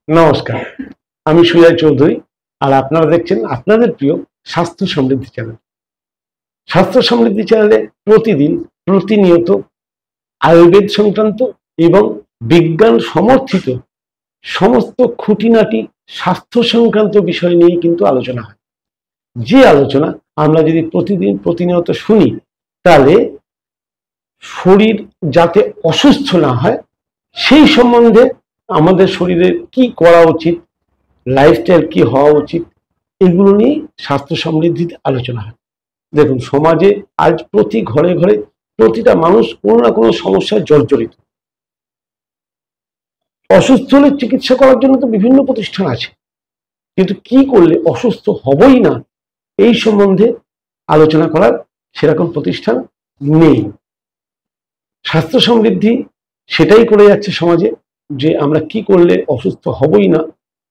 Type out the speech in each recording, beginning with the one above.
নমস্কার, আমি সুজয় চৌধুরী আর আপনারা দেখছেন আপনাদের প্রিয় স্বাস্থ্য সমৃদ্ধি চ্যানেল। স্বাস্থ্য সমৃদ্ধি চ্যানেলে প্রতিনিয়ত আয়ুর্বেদ সংক্রান্ত এবং বিজ্ঞান সমর্থিত সমস্ত খুঁটিনাটি স্বাস্থ্য সংক্রান্ত বিষয় নিয়ে কিন্তু আলোচনা হয়। যে আলোচনা আমরা যদি প্রতিনিয়ত শুনি, তাহলে শরীর যাতে অসুস্থ না হয় সেই সম্বন্ধে আমাদের শরীরে কি করা উচিত, লাইফস্টাইল কি হওয়া উচিত, এগুলো নিয়ে স্বাস্থ্য সমৃদ্ধিতে আলোচনা হয়। দেখুন, সমাজে আজ প্রতি ঘরে ঘরে প্রতিটা মানুষ কোনো না কোনো সমস্যায় জর্জরিত। অসুস্থ হলে চিকিৎসা করার জন্য তো বিভিন্ন প্রতিষ্ঠান আছে, কিন্তু কি করলে অসুস্থ হবই না এই সম্বন্ধে আলোচনা করার সেরকম প্রতিষ্ঠান নেই। স্বাস্থ্য সমৃদ্ধি সেটাই করে যাচ্ছে সমাজে, যে আমরা কি করলে অসুস্থ হবই না,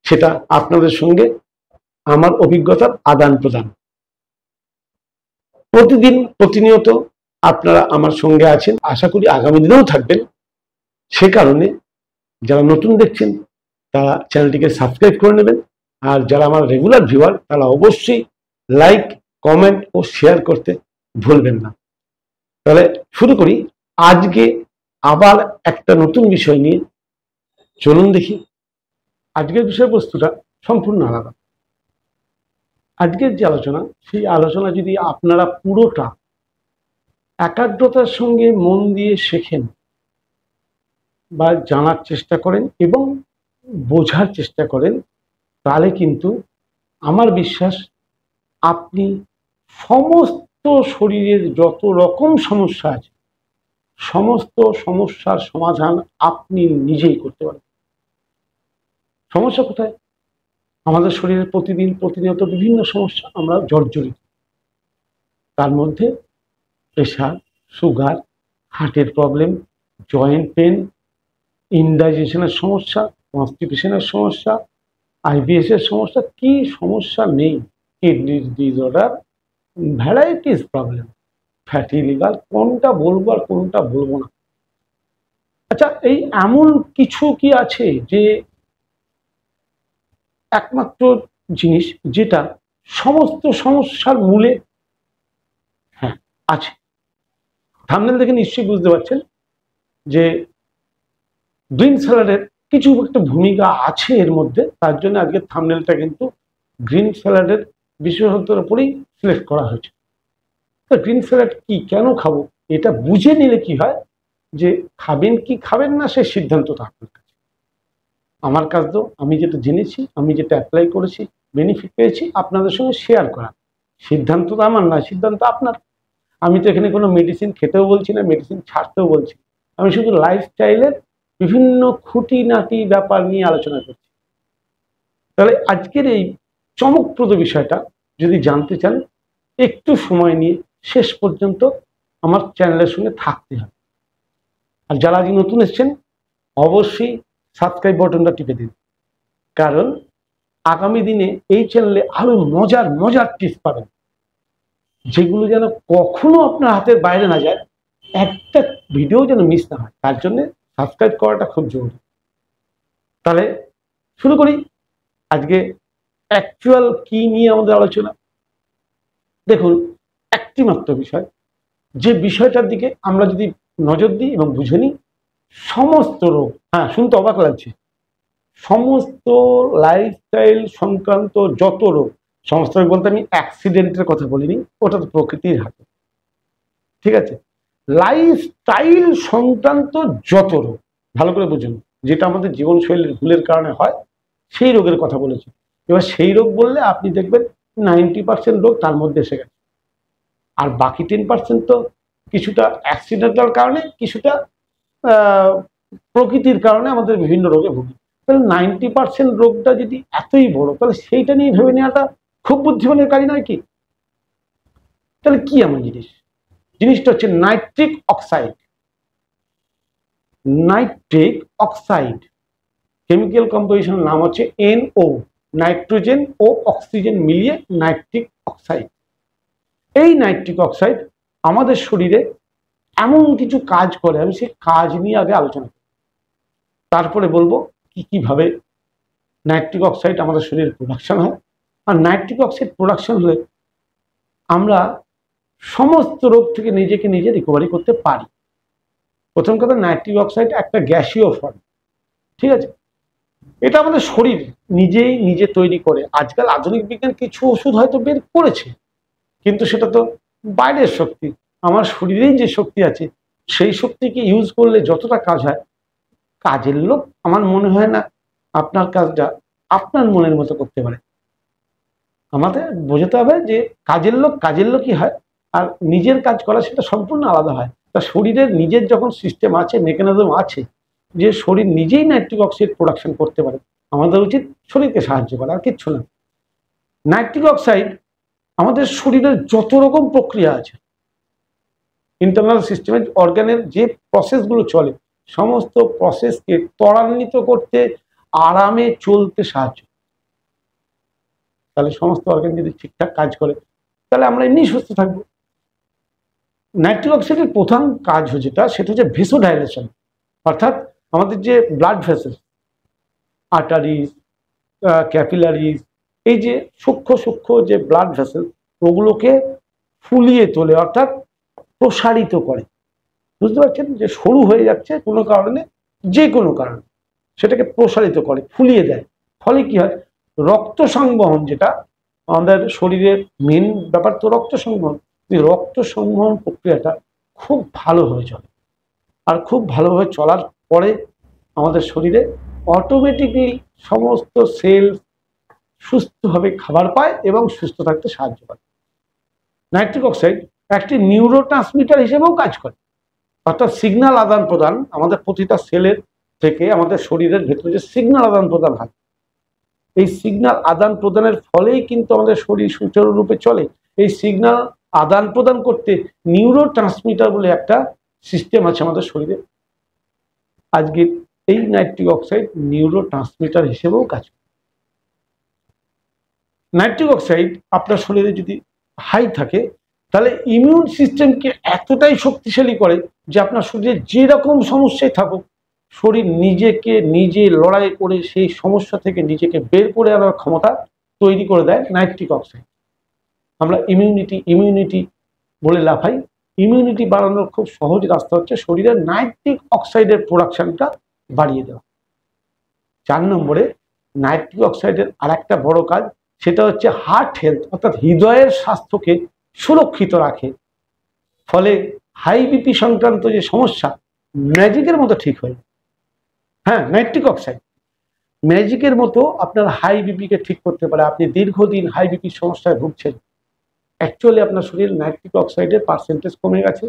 সেটা আপনাদের সঙ্গে আমার অভিজ্ঞতার আদান প্রদান। প্রতিনিয়ত আপনারা আমার সঙ্গে আছেন, আশা করি আগামী দিনেও থাকবেন। সে কারণে যারা নতুন দেখছেন তারা চ্যানেলটিকে সাবস্ক্রাইব করে নেবেন, আর যারা আমার রেগুলার ভিউয়ার তারা অবশ্যই লাইক, কমেন্ট ও শেয়ার করতে ভুলবেন না। তাহলে শুরু করি আজকে আবার একটা নতুন বিষয় নিয়ে। চলুন দেখি। আজকের বিষয়বস্তুটা সম্পূর্ণ আলাদা। আজকের যে আলোচনা, সেই আলোচনা যদি আপনারা পুরোটা একাগ্রতার সঙ্গে মন দিয়ে শেখেন বা জানার চেষ্টা করেন এবং বোঝার চেষ্টা করেন, তাহলে কিন্তু আমার বিশ্বাস আপনি সমস্ত শরীরের যত রকম সমস্যা আছে সমস্ত সমস্যার সমাধান আপনি নিজেই করতে পারেন। সমস্যা কোথায়? আমাদের শরীরে প্রতিনিয়ত বিভিন্ন সমস্যা আমরা জর্জরিত। তার মধ্যে প্রেশার, সুগার, হার্টের প্রবলেম, জয়েন্ট পেন, ইনডাইজেশনের সমস্যা, কনস্টিপেশনের সমস্যা, আইবিএস এর সমস্যা, কি সমস্যা নেই? কিডনির disorder, varieties problem, fatty liver, কোনটা বলবো আর কোনটা বলবো না। আচ্ছা, এই এমন কিছু কি আছে যে একমাত্র জিনিস যেটা সমস্ত সমস্যার মূলে? হ্যাঁ, আছে। থাম্বনেল দেখে নিশ্চয়ই বুঝতে পারছেন যে গ্রিন স্যালাডের কিছু একটা ভূমিকা আছে এর মধ্যে। তার জন্য আজকে থাম্বনেলটা কিন্তু গ্রিন স্যালাডের বিশেষত্বের উপরেই সিলেক্ট করা হয়েছে। তো গ্রিন স্যালাড কি, কেন খাবো, এটা বুঝে নিলে কি হয় যে খাবেন কি খাবেন না সে সিদ্ধান্তটা আপনার কাছে। আমার কাজ তো আমি যেটা জেনেছি, আমি যেটা অ্যাপ্লাই করেছি, বেনিফিট পেয়েছি, আপনাদের সঙ্গে শেয়ার করা। সিদ্ধান্ত তো আমার নয়, সিদ্ধান্ত আপনার। আমি তো এখানে কোনো মেডিসিন খেতেও বলছি না, মেডিসিন ছাড়তেও বলছি। আমি শুধু লাইফস্টাইলের বিভিন্ন খুঁটিনাটি ব্যাপার নিয়ে আলোচনা করছি। তাহলে আজকের এই চমকপ্রদ বিষয়টা যদি জানতে চান, একটু সময় নিয়ে শেষ পর্যন্ত আমার চ্যানেলের সঙ্গে থাকতে হবে। আর যারা আজ নতুন এসেছেন অবশ্যই সাবস্ক্রাইব বাটনটা টিপে দিন, কারণ আগামী দিনে এই চ্যানেলে আরো মজার মজার টিপস পাবেন, যেগুলো যেন কখনো আপনার হাতের বাইরে না যায়, একটা ভিডিও যেন মিস না হয়। তার জন্য সাবস্ক্রাইব করাটা খুব জরুরি। তাহলে শুরু করি আজকে অ্যাকচুয়াল কি নিয়ে আমাদের আলোচনা। দেখুন, একটি মাত্র বিষয়, যে বিষয়টার দিকে আমরা যদি নজর দিই এবং বুঝে নিই, সমস্ত রোগ, হ্যাঁ শুনতে অবাক লাগছে, সমস্ত লাইফস্টাইল সংক্রান্ত যত রোগ, সমস্ত রোগ বলতে আমি অ্যাক্সিডেন্টের কথা বলিনি, ওটা তো প্রকৃতির হাতে, ঠিক আছে? লাইফস্টাইল সংক্রান্ত যত রোগ, ভালো করে বুঝুন, যেটা আমাদের জীবনশৈলীর ভুলের কারণে হয়, সেই রোগের কথা বলেছি। এবার সেই রোগ বললে আপনি দেখবেন 90% রোগ তার মধ্যে এসে গেছে, আর বাকি 10% তো কিছুটা অ্যাক্সিডেন্টাল কারণে, কিছুটা প্রকৃতির কারণে আমাদের বিভিন্ন রোগে ভুগি। তাহলে 90% রোগটা যদি এতই বড়, তাহলে সেইটা নিয়ে ভেবে নেওয়াটা খুব বুদ্ধিমানের কাজ নয় কি? তাহলে কি এমন জিনিসটা হচ্ছে nitric oxide. Nitric oxide chemical কম্পোজিশনের নাম হচ্ছে NO, নাইট্রোজেন ও অক্সিজেন মিলিয়ে নাইট্রিক অক্সাইড। এই নাইট্রিক অক্সাইড আমাদের শরীরে এমন কিছু কাজ করে, আমি সেই কাজ নিয়ে আগে আলোচনা করি, তারপরে বলবো কি কিভাবে নাইট্রিক অক্সাইড আমাদের শরীরে প্রোডাকশন হয়। আর নাইট্রিক অক্সাইড প্রোডাকশন হলে আমরা সমস্ত রোগ থেকে নিজেকে নিজে রিকভারি করতে পারি। প্রথম কথা, নাইট্রিক অক্সাইড একটা গ্যাসীয় ফর্ম, ঠিক আছে? এটা আমাদের শরীর নিজেই নিজে তৈরি করে। আজকাল আধুনিক বিজ্ঞান কিছু ওষুধ হয়তো বের করেছে, কিন্তু সেটা তো বাইরের শক্তি। আমার শরীরেই যে শক্তি আছে, সেই শক্তিকে ইউজ করলে যতটা কাজ হয়, কাজের লোক আমার মনে হয় না আপনার কাজটা আপনার মনের মতো করতে পারে। আমাদের বোঝাতে হবে যে কাজের লোকই হয়, আর নিজের কাজ করা সেটা সম্পূর্ণ আলাদা হয়। তা শরীরের নিজের যখন সিস্টেম আছে, মেকানিজম আছে, যে শরীর নিজেই নাইট্রিক অক্সাইড প্রোডাকশন করতে পারে, আমাদের উচিত শরীরকে সাহায্য করা, আর কিচ্ছু না। নাইট্রিক অক্সাইড আমাদের শরীরের যত রকম প্রক্রিয়া আছে, ইন্টারনাল সিস্টেমের অর্গানের যে প্রসেসগুলো চলে, সমস্ত প্রসেসকে ত্বরান্বিত করতে, আরামে চলতে সাহায্য। তাহলে সমস্ত অর্গান যদি ঠিকঠাক কাজ করে, তাহলে আমরা এমনি সুস্থ থাকবো। নাইট্রিক অক্সাইডের প্রধান কাজ সেটা হচ্ছে ভেসোডাইলেশন, অর্থাৎ আমাদের যে ব্লাড ভেসেল, আর্টারিজ, ক্যাপিলারিজ, এই যে সূক্ষ্ম সূক্ষ্ম যে ব্লাড ভেসেল, ওগুলোকে ফুলিয়ে তোলে, অর্থাৎ প্রসারিত করে। বুঝতে পারছেন যে সরু হয়ে যাচ্ছে কোনো কারণে, যে কোনো কারণে সেটাকে প্রসারিত করে, ফুলিয়ে দেয়। ফলে কি হয়, রক্ত সংবহন, যেটা আমাদের শরীরের মেন ব্যাপার তো রক্ত সংবহন, রক্ত সংবহন প্রক্রিয়াটা খুব ভালোভাবে চলে। আর খুব ভালোভাবে চলার পরে আমাদের শরীরে অটোমেটিকলি সমস্ত সেল সুস্থভাবে খাবার পায় এবং সুস্থ থাকতে সাহায্য করে। নাইট্রিক অক্সাইড একটি নিউরোট্রান্সমিটার হিসেবেও কাজ করে, অর্থাৎ সিগন্যাল আদান প্রদান, আমাদের প্রতিটা সেলের থেকে আমাদের শরীরের ভেতরে যে সিগন্যাল আদান প্রদান হয়, এই সিগন্যাল আদান প্রদানের ফলেই কিন্তু আমাদের শরীর সুচারুরূপে চলে। এই সিগন্যাল আদান প্রদান করতে নিউরোট্রান্সমিটার বলে একটা সিস্টেম আছে আমাদের শরীরে। আজকে এই নাইট্রিক অক্সাইড নিউরোট্রান্সমিটার হিসেবেও কাজ করে। নাইট্রিক অক্সাইড আপনার শরীরে যদি হাই থাকে, তাহলে ইমিউন সিস্টেমকে এতটাই শক্তিশালী করে যে আপনার শরীরে যেরকম সমস্যায় থাকুক, শরীর নিজেকে নিজে লড়াই করে সেই সমস্যা থেকে নিজেকে বের করে আনার ক্ষমতা তৈরি করে দেয় নাইট্রিক অক্সাইড। আমরা ইমিউনিটি বলে লাফাই। ইমিউনিটি বাড়ানোর খুব সহজ রাস্তা হচ্ছে শরীরের নাইট্রিক অক্সাইডের প্রোডাকশনটা বাড়িয়ে দেওয়া। 4 নম্বরে, নাইট্রিক অক্সাইডের আর একটা বড় কাজ, সেটা হচ্ছে হার্ট হেলথ, অর্থাৎ হৃদয়ের স্বাস্থ্যকে সুরক্ষিত রাখে। ফলে হাই বিপি সংক্রান্ত যে সমস্যা ম্যাজিকের মতো ঠিক হয়। হ্যাঁ, নাইট্রিক অক্সাইড ম্যাজিকের মতো আপনার হাই বিপিকে ঠিক করতে পারে। আপনি দীর্ঘদিন হাই বিপির সমস্যায় ভুগছেন, অ্যাকচুয়ালি আপনার শরীরে নাইট্রিক অক্সাইডের পার্সেন্টেজ কমে গেছে,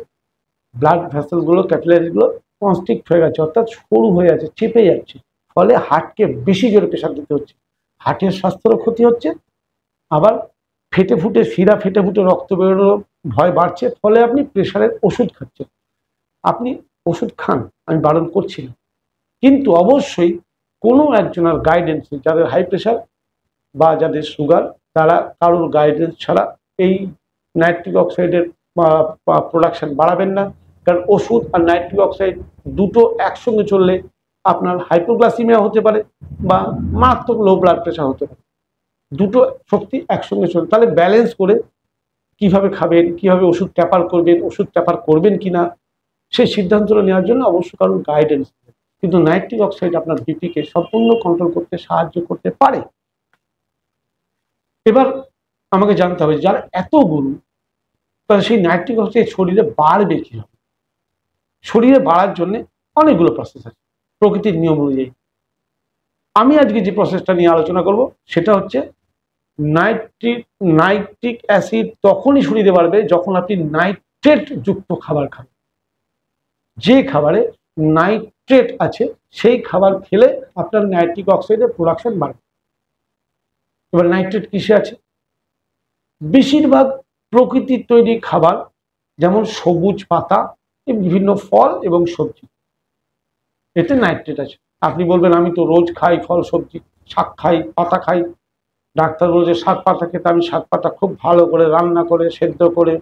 ব্লাড ভেসেলগুলো, ক্যাপিলারিগুলো কনস্ট্রিক্ট হয়ে গেছে, অর্থাৎ সরু হয়ে যাচ্ছে, চেপে যাচ্ছে। ফলে হার্টকে বেশি জোরে প্রেশার দিতে হচ্ছে, হার্টের স্বাস্থ্যেরও ক্ষতি হচ্ছে, আবার ফেটে ফুটে শিরা ফেটে ফুটে রক্ত বেরোনোর ভয় বাড়ছে। ফলে আপনি প্রেশারের ওষুধ খাচ্ছেন। আপনি ওষুধ খান, আমি বারণ করছি না, কিন্তু অবশ্যই কোনো একজনের গাইডেন্স, যাদের হাই প্রেশার বা যাদের সুগার, তারা কারোর গাইডেন্স ছাড়া এই নাইট্রিক অক্সাইডের প্রোডাকশন বাড়াবেন না। কারণ ওষুধ আর নাইট্রিক অক্সাইড দুটো একসঙ্গে চললে আপনার হাইপোগ্লাইসেমিয়া হতে পারে বা মারাত্মক লো ব্লাড প্রেশার হতে পারে। দুটো শক্তি একসঙ্গে চলে, তাহলে ব্যালেন্স করে কিভাবে খাবেন, কিভাবে ওষুধ ট্যাপার করবেন, ওষুধ ট্যাপার করবেন কিনা, সেই সিদ্ধান্তটা নেওয়ার জন্য অবশ্যই কারণ গাইডেন্স। কিন্তু নাইট্রিক অক্সাইড আপনার বিপিকে সম্পূর্ণ কন্ট্রোল করতে সাহায্য করতে পারে। এবার আমাকে জানতে হবে, যার এত গুণ, তাহলে সেই নাইট্রিক অক্সাইড শরীরে বাড়বে কিভাবে? শরীরে বাড়ার জন্য অনেকগুলো প্রসেস আছে প্রকৃতির নিয়ম অনুযায়ী। আমি আজকে যে প্রসেসটা নিয়ে আলোচনা করব সেটা হচ্ছে নাইট্রিক অ্যাসিড তখনই শরীরে বাড়বে যখন আপনি নাইট্রেট যুক্ত খাবার খান। যে খাবারে নাইট্রেট আছে সেই খাবার খেলে আপনার নাইট্রিক অক্সাইডের প্রোডাকশন বাড়বে। এবার নাইট্রেট কিসে আছে? বেশিরভাগ প্রকৃতির তৈরি খাবার, যেমন সবুজ পাতা, বিভিন্ন ফল এবং সবজি, এতে নাইট্রেট আছে। আপনি বলবেন আমি তো রোজ খাই ফল সবজি, শাক খাই, পাতা খাই, ডাক্তার বলছে শাক পাতা খেতে, আমি শাক পাতা খুব ভালো করে রান্না করে সেদ্ধ করে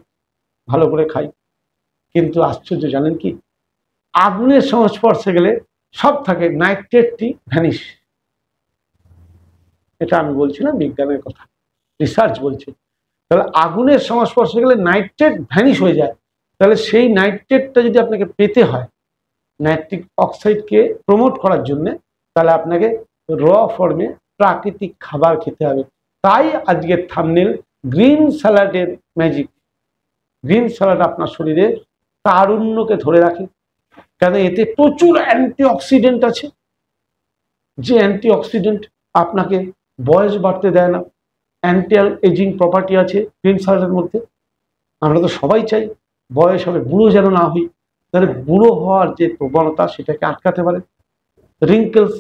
ভালো করে খাই। কিন্তু আশ্চর্য জানেন কি, আগুনের সংস্পর্শে গেলে সব থাকে, নাইট্রেটটি ভ্যানিশ। এটা আমি বলছি না, বিজ্ঞানের কথা, রিসার্চ বলছে। তাহলে আগুনের সংস্পর্শে গেলে নাইট্রেট ভ্যানিশ হয়ে যায়। তাহলে সেই নাইট্রেটটা যদি আপনাকে পেতে হয় নাইট্রিক অক্সাইডকে প্রমোট করার জন্য, তাহলে আপনাকে র ফর্মে প্রাকৃতিক খাবার খেতে হবে। তাই আজকের থাম্বনেল গ্রিন স্যালাডের ম্যাজিক। গ্রিন স্যালাড আপনার শরীরে তারুণ্যকে ধরে রাখে, কেন এতে প্রচুর অ্যান্টিঅক্সিডেন্ট আছে, যে অ্যান্টিঅক্সিডেন্ট আপনাকে বয়স বাড়তে দেয় না। অ্যান্টি এজিং প্রপার্টি আছে গ্রিন স্যালাডের মধ্যে। আমরা তো সবাই চাই বয়স হবে, বুড়ো যেন না হই। তাহলে বুড়ো হওয়ার যে প্রবণতা সেটাকে আটকাতে পারে। রিঙ্কেলস,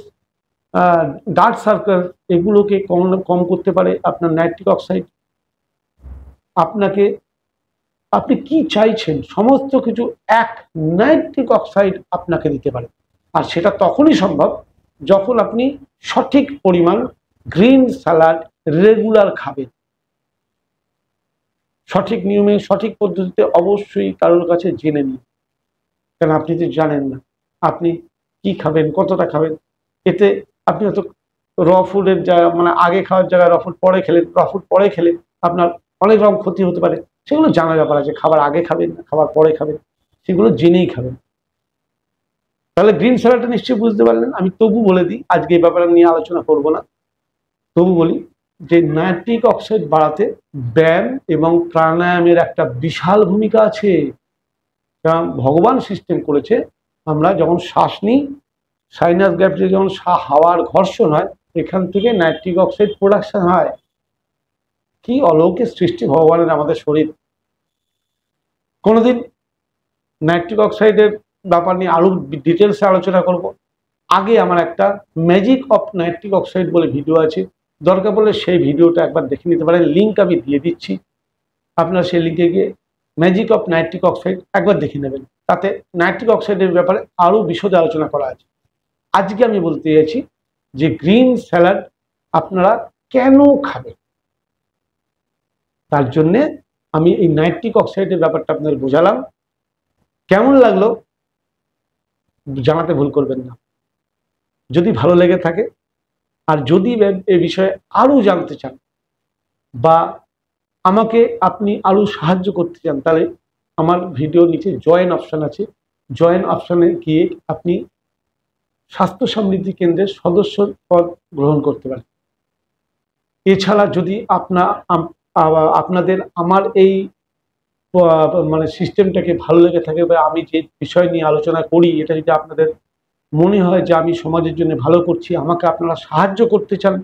ডার্ক সার্কেল, এগুলোকে কম করতে পারে আপনার নাইট্রিক অক্সাইড। আপনি কি চাইছেন সমস্ত কিছু এক নাইট্রিক অক্সাইড আপনাকে দিতে পারে। আর সেটা তখনই সম্ভব যখন আপনি সঠিক পরিমাণ গ্রিন স্যালাড রেগুলার খাবেন। সঠিক নিয়মে সঠিক পদ্ধতিতে অবশ্যই কারোর কাছে জেনে নিন, কেন আপনি তো জানেন না আপনি কি খাবেন, কতটা খাবেন। এতে আপনি হয়তো র ফুডের জায়গা, মানে আগে খাওয়ার জায়গায় র ফুড পরে খেলেন, র ফুড পরে খেলে আপনার অনেক রকম ক্ষতি হতে পারে। সেগুলো জানার ব্যাপার আছে, খাবার আগে খাবেন না খাবার পরে খাবেন, সেগুলো জেনেই খাবেন। তাহলে গ্রিন স্যালাডটা নিশ্চয়ই বুঝতে পারলেন। আমি তবু বলে দিই, আজকে এই ব্যাপারে নিয়ে আলোচনা করব না, তবু বলি যে নাইট্রিক অক্সাইড বাড়াতে ব্যায়াম এবং প্রাণায়ামের একটা বিশাল ভূমিকা আছে। কারণ ভগবান সিস্টেম করেছে, আমরা যখন শ্বাস নিই, সাইনাস গ্যাপ দিয়ে যখন হাওয়ার ঘর্ষণ হয়, এখান থেকে নাইট্রিক অক্সাইড প্রোডাকশন হয়। কি অলৌকিক সৃষ্টি ভগবানের আমাদের শরীর। কোনোদিন নাইট্রিক অক্সাইডের ব্যাপার নিয়ে আরো ডিটেলসে আলোচনা করব। আগে আমার একটা ম্যাজিক অফ নাইট্রিক অক্সাইড বলে ভিডিও আছে, দরকার পড়লে সেই ভিডিওটা একবার দেখে নিতে পারেন, লিঙ্ক আমি দিয়ে দিচ্ছি। আপনারা সেই লিঙ্কে গিয়ে ম্যাজিক অফ নাইট্রিক অক্সাইড একবার দেখে নেবেন, তাতে নাইট্রিক অক্সাইডের ব্যাপারে আরো বিশদে আলোচনা করা আছে। আজকে আমি বলতে চাইছি যে গ্রিন স্যালাড আপনারা কেন খাবেন, তার জন্যে আমি এই নাইট্রিক অক্সাইডের ব্যাপারটা আপনাদের বোঝালাম। কেমন লাগলো জানাতে ভুল করবেন না, যদি ভালো লেগে থাকে। আর যদি এ বিষয়ে আরো জানতে চান বা আমাকে আপনি আরো সাহায্য করতে চান, তাহলে আমার ভিডিওর নিচে জয়েন অপশন আছে, জয়েন অপশনে গিয়ে আপনি স্বাস্থ্য সমৃদ্ধি কেন্দ্রের সদস্য পদ গ্রহণ করতে পারেন। এছাড়া যদি আপনাদের আমার এই মানে সিস্টেমটাকে ভালো লেগে থাকে বা আমি যে বিষয় নিয়ে আলোচনা করি এটা যদি আপনাদের মনে হয় যে আমি সমাজের জন্য ভালো করছি, আমাকে আপনারা সাহায্য করতে চান,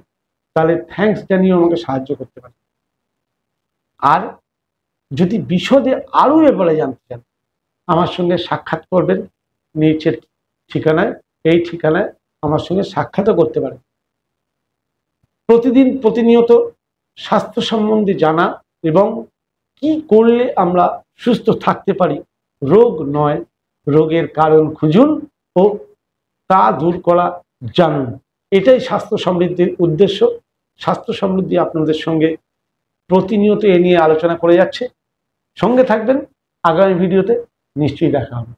তাহলে থ্যাঙ্কস জানিয়ে আমাকে সাহায্য করতে পারেন। আর যদি বিশদে আরো ব্যাপারে জানতে চান, আমার সঙ্গে সাক্ষাৎ করবেন নিচের ঠিকানায়, এই ঠিকানায় আমার সঙ্গে সাক্ষাৎও করতে পারেন। প্রতিনিয়ত স্বাস্থ্য সম্বন্ধে জানা এবং কি করলে আমরা সুস্থ থাকতে পারি, রোগ নয় রোগের কারণ খুঁজুন ও তা দূর করা জানুন, এটাই স্বাস্থ্য সমৃদ্ধির উদ্দেশ্য। স্বাস্থ্য সমৃদ্ধি আপনাদের সঙ্গে প্রতিনিয়ত এ নিয়ে আলোচনা করে যাচ্ছে। সঙ্গে থাকবেন, আগামী ভিডিওতে নিশ্চয়ই দেখা হবে।